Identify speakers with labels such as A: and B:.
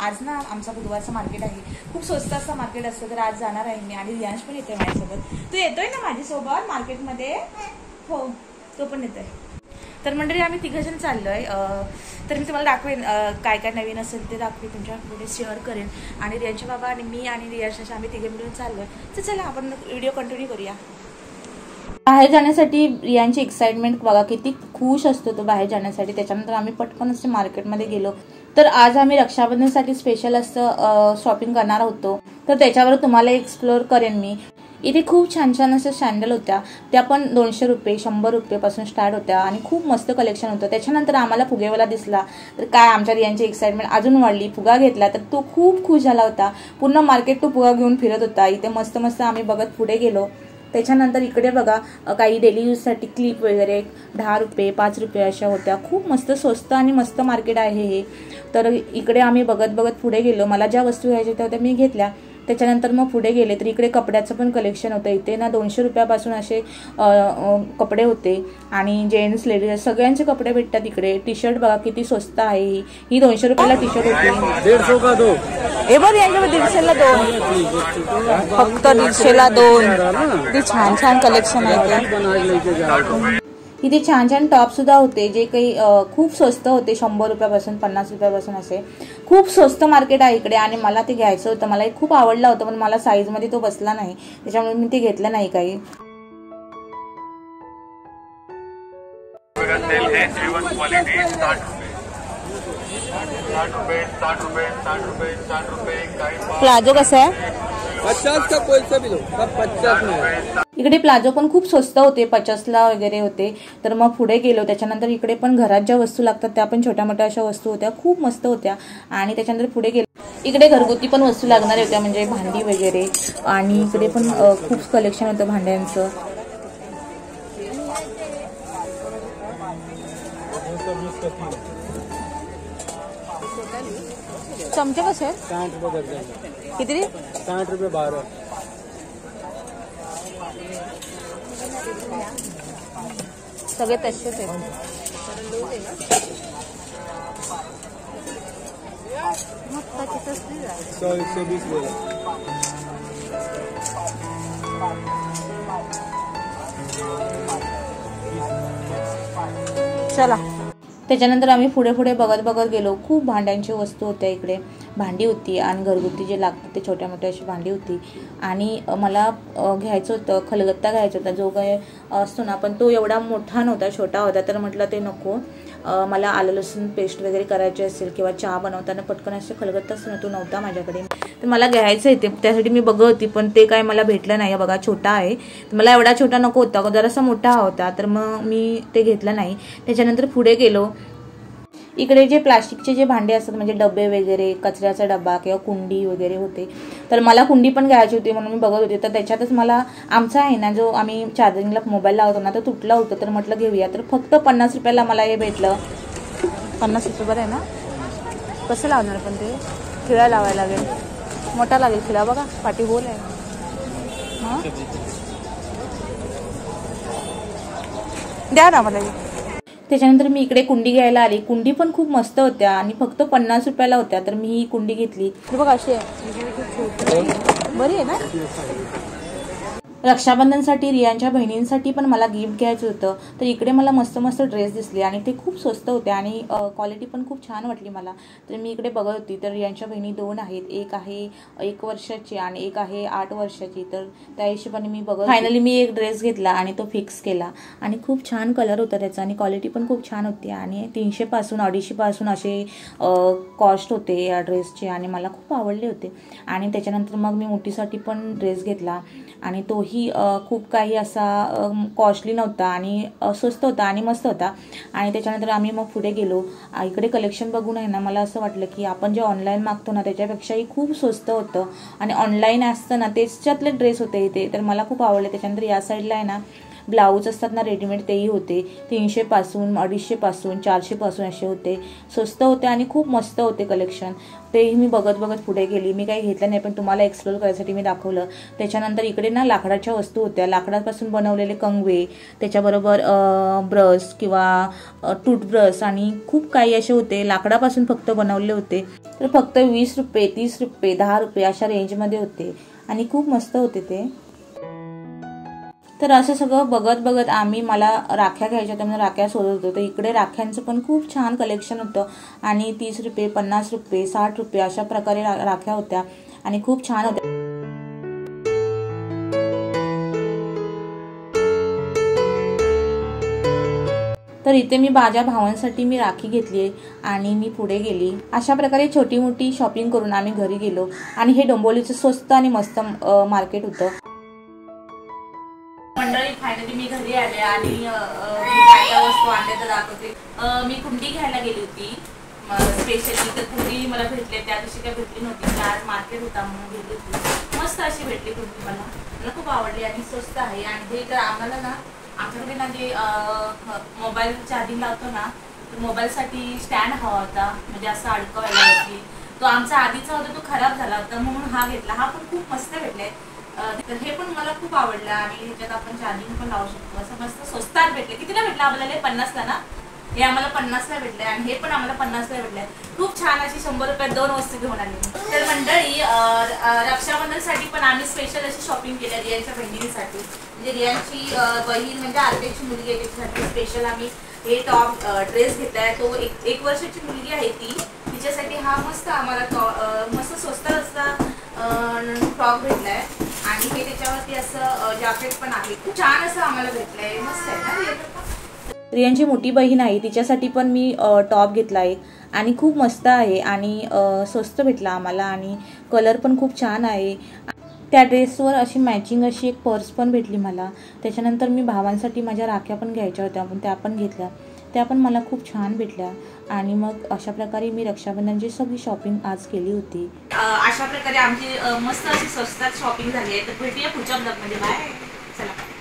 A: आज ना आमचा बुधवारचं मार्केट आहे, खूप स्वस्त असं मार्केट असतं, तर आज जाणार आहे मी आणि रियांश पण येतोय माझ्यासोबत. तू येतोय ना माझ्यासोबत मार्केटमध्ये? हो, तो पण येतोय. तर मंडळी आम्ही तिघजण चाललोय. तर मी तुम्हाला दाखवेन काय काय नवीन असेल ते दाखवेन, तुमच्या पुढे शेअर करेन. आणि रियांचे बाबा आणि मी आणि रियांश अशा आम्ही तिघे मिळून चाललोय. तर चला आपण व्हिडिओ कंटिन्यू करूया. बाहेर जाण्यासाठी रियांची एक्साइटमेंट बघा, किती खुश असतो तो बाहेर जाण्यासाठी. त्याच्यानंतर आम्ही पटकन असे मार्केटमध्ये गेलो. तर आज आम्ही रक्षाबंधनसाठी स्पेशल असं शॉपिंग करणार होतो, तर त्याच्यावर तुम्हाला एक्सप्लोर करेन मी. इथे खूप छान छान अशा सँडल होत्या, त्या पण 200 रुपये 100 रुपयेपासून स्टार्ट होत्या आणि खूप मस्त कलेक्शन होतं. त्याच्यानंतर आम्हाला फुगेवाला दिसला, तर काय आमच्या रियांची एक्साइटमेंट अजून वाढली. फुगा घेतला तर तो खूप खुश झाला होता. पूर्ण मार्केट तो फुगा घेऊन फिरत होता. इथे मस्त मस्त आम्ही बघत पुढे गेलो. त्याच्यानंतर इकडे बघा काही डेली यूजसाठी क्लिप वगैरे 10 रुपये 5 रुपये अशा होत्या. खूप मस्त स्वस्त आणि मस्त मार्केट आहे हे. तर इकडे आम्ही बघत बघत पुढे गेलो. मला ज्या वस्तू घ्यायच्या होत्या मी घेतल्या. त्याच्यानंतर मग पुढे गेले तर इकडे कपड्याचं पण कलेक्शन होतं. इथे ना 200 रुपयापासून असे कपडे होते आणि जेंट्स लेडीज सगळ्यांचे कपडे भेटतात इकडे. टी शर्ट बघा किती स्वस्त आहे. ही 200 रुपयाला टी शर्ट होती.
B: 150 का 2
A: हे बघ यांच्यामध्ये 150ला 2, फक्त 150ला 2. किती छान छान कलेक्शन आहे. इथे छान छान टॉप सुद्धा होते, जे काही खूप स्वस्त होते. 100 रुपयापासून 50 रुपयापासून असे खूप स्वस्त मार्केट आहे इकडे. आणि मला ते घ्यायचं होतं, मला एक खूप आवडलं होतं, पण मला साईजमध्ये तो बसला नाही, त्याच्यामुळे मी ते घेतलं नाही काही. प्लाझो कसं आहे?
B: 50 का कोई सा भी लो, सब 50 में.
A: इकडे प्लाझो पण खूप स्वस्त होते, 50ला वगैरे होते. तर मग पुढे गेलो. त्याच्यानंतर इकडे पण घरात ज्या वस्तू लागतात त्या पण छोट्या मोठ्या अशा वस्तू होत्या, खूप मस्त होत्या. आणि त्याच्यानंतर पुढे गेलो. इकडे घरगुती पण वस्तू लागणार होत्या, म्हणजे भांडी वगैरे. आणि इकडे पण खूप कलेक्शन होतं भांड्यांचं. चमचे कसे आहेत?
B: 60 रुपये दर्जन.
A: किती रे?
B: 60 रुपये 12.
A: सगळे तसेच आहेत.
B: 100 120 बोला.
A: चला. त्याच्यानंतर आम्ही पुढे पुढे बघत बघत गेलो. खूप भांड्यांची वस्तू होत्या इकडे. भांडी होती आणि घरगुती जे लागतात ते छोट्या मोठ्या अशी भांडी होती. आणि मला घ्यायचं होतं खलगत्ता घ्यायचा होता, जो काय असतो ना, पण तो एवढा मोठा नव्हता, छोटा होता. तर म्हटलं ते नको, मला आलं लसूण पेस्ट वगैरे करायची असेल किंवा चहा बनवताना पटकन असं खलगत्ताच तो नव्हता माझ्याकडे. तर मला घ्यायचं आहे ते, त्यासाठी मी बघत होती, पण ते काय मला भेटलं नाही. बघा छोटा आहे, मला एवढा छोटा नको होता, जरासा मोठा होता, तर मग मी ते घेतलं नाही. त्याच्यानंतर पुढे गेलो. इकडे जे प्लास्टिकचे जे भांडे असतात, म्हणजे डबे वगैरे, कचऱ्याचा डबा किंवा कुंडी वगैरे होते. तर मला कुंडी पण घ्यायची होती म्हणून मी बघत होते. तर त्याच्यातच मला आमचा आहे ना, जो आम्ही चार्जिंगला मोबाईल लावतो ना, तर तुटला होता. तर म्हटलं घेऊया. तर फक्त 50 रुपयाला मला हे भेटलं. 50 रुपये बरं आहे ना? कसं लावणार पण ते? खिळा लावायला लागेल, मोठा लागेल खिळा. बघा पाठी होल आहे. हां द्या ना मला. त्याच्यानंतर मी इकडे कुंडी घ्यायला आली. कुंडी पण खूप मस्त होत्या आणि फक्त 50 रुपयाला होत्या. तर मी ही कुंडी घेतली. बघा अशी आहे, बरी आहे ना. रक्षाबंधनसाठी रियांच्या बहिणींसाठी पण मला गिफ्ट घ्यायचं होतं. तर इकडे मला मस्त मस्त ड्रेस दिसले आणि ते खूप स्वस्त होते आणि क्वालिटी पण खूप छान वाटली मला. तर मी इकडे बघत होती. तर रियांच्या बहिणी 2 आहेत, एक आहे 1 वर्षाची आणि एक आहे 8 वर्षाची. तर त्या हिशोबाने मी बघत फायनली मी एक ड्रेस घेतला आणि तो फिक्स केला. आणि खूप छान कलर होता त्याचा आणि क्वालिटी पण खूप छान होती. आणि 300 पासून 250 पासून असे कॉस्ट होते या ड्रेसचे आणि मला खूप आवडले होते. आणि त्याच्यानंतर मग मी मोठीसाठी पण ड्रेस घेतला आणि तोही खूप काही असा कॉस्टली नव्हता आणि स्वस्त होता आणि मस्त होता. आणि त्याच्यानंतर आम्ही मग पुढे गेलो. इकडे कलेक्शन बघून आहे ना, मला असं वाटलं की आपण जे ऑनलाईन मागतो ना त्याच्यापेक्षाही खूप स्वस्त होतं आणि ऑनलाईन असतं ना त्याच्यातले ड्रेस होते इथे. तर मला खूप आवडले. त्याच्यानंतर या साईडला आहे ना ब्लाऊज असतात ना रेडीमेड तेही होते. 300 पासून 250 पासून 400 पासून असे होते. स्वस्त होते आणि खूप मस्त होते कलेक्शन. तेही मी बघत बघत पुढे गेली. मी काही घेतलं नाही पण तुम्हाला एक्सप्लोर करायसाठी मी दाखवलं. त्याच्यानंतर इकडे ना लाकडाच्या वस्तू होत्या. लाकडापासून बनवलेले कंगवे, त्याच्याबरोबर ब्रश किंवा टूथब्रश आणि खूप काही असे होते. लाकडापासून फक्त बनवले होते. तर फक्त 20 रुपये, 30 रुपये, 10 रुपये अशा रेंजमध्ये होते आणि खूप मस्त होते ते. तर असं सगळं बघत बघत मला राख्या घ्यायच्या होत्या म्हणून राख्या शोधत होतो. तर इकडे राख्यांचं पण खूप छान कलेक्शन होतं आणि 30 रुपये, 50 रुपये, 60 रुपये अशा प्रकारे राख्या होत्या आणि खूप छान होत्या. तर इथे मी माझ्या भावांसाठी मी राखी घेतली आणि मी पुढे गेली. अशा प्रकारे छोटी मोठी शॉपिंग करून आम्ही घरी गेलो आणि हे डोंबिवलीचं स्वस्त आणि मस्त मार्केट होतं. मंडळी फायनली मी घरी आले आणि मी काय काय वस्तू आणल्या तर दाखवते. मी कुंडी घ्यायला गेली होती स्पेशली. तर कुंडी मला भेटली, त्या दिवशी काय भेटली नव्हती. आज मार्केट होता म्हणून गेली होती. मस्त अशी भेटली कुंडी. मला खूप आवडली आणि स्वस्त आहे. आणि हे तर आम्हाला ना आमच्याकडे ना जे मोबाईल चार्जिंग लावतो ना, तर मोबाईलसाठी स्टँड हवा होता म्हणजे असं अडकवायला. तो आमचा आधीचा होता, तो खराब झाला होता म्हणून हा घेतला. हा पण खूप मस्त भेटलाय. तर हे पण मला खूप आवडलं आणि ह्याच्यात आपण चार्जिंग पण लावू शकतो. असं मस्त स्वस्तात भेटले. कितीला भेटलं आपल्याला? 50ला ना. हे आम्हाला 50ला भेटलंय आणि हे पण आम्हाला 50ला भेटलंय. खूप छान अशी 100 रुपयात 2 वस्तू घेऊन आली. तर मंडळी रक्षाबंधनसाठी पण आम्ही स्पेशल अशी शॉपिंग केली रियांच्या बहिणींसाठी. म्हणजे रियांची बहीण म्हणजे आत्याची मुलगी आहे, त्याच्यासाठी स्पेशल आम्ही हे टॉप ड्रेस घेतलाय. तो 1 वर्षाची मुलगी आहे ती. तिच्यासाठी हा मस्त आम्हाला मस्त स्वस्त असा फ्रॉक भेटलाय आणि हे त्याच्यावरती असं जॅकेट पण आहे. खूप छान असं आम्हाला भेटलंय. मस्त आहे ना. रियांची मोठी बहीण आहे, तिच्यासाठी पण मी टॉप घेतला आहे आणि खूप मस्त आहे आणि स्वस्त भेटला आम्हाला आणि कलर पण खूप छान आहे. त्या ड्रेसवर अशी मॅचिंग अशी एक पर्स पण भेटली मला. त्याच्यानंतर मी भावांसाठी माझ्या राख्या पण घ्यायच्या होत्या पण त्या पण घेतल्या. त्या पण मला खूप छान भेटल्या आणि मग अशा प्रकारे मी रक्षाबंधनची सगळी शॉपिंग आज केली होती. अशा प्रकारे आमची मस्त अशी स्वस्तात शॉपिंग झाली आहे. तर भेटूया पुढच्या ब्लॉगमध्ये. बाय. चला.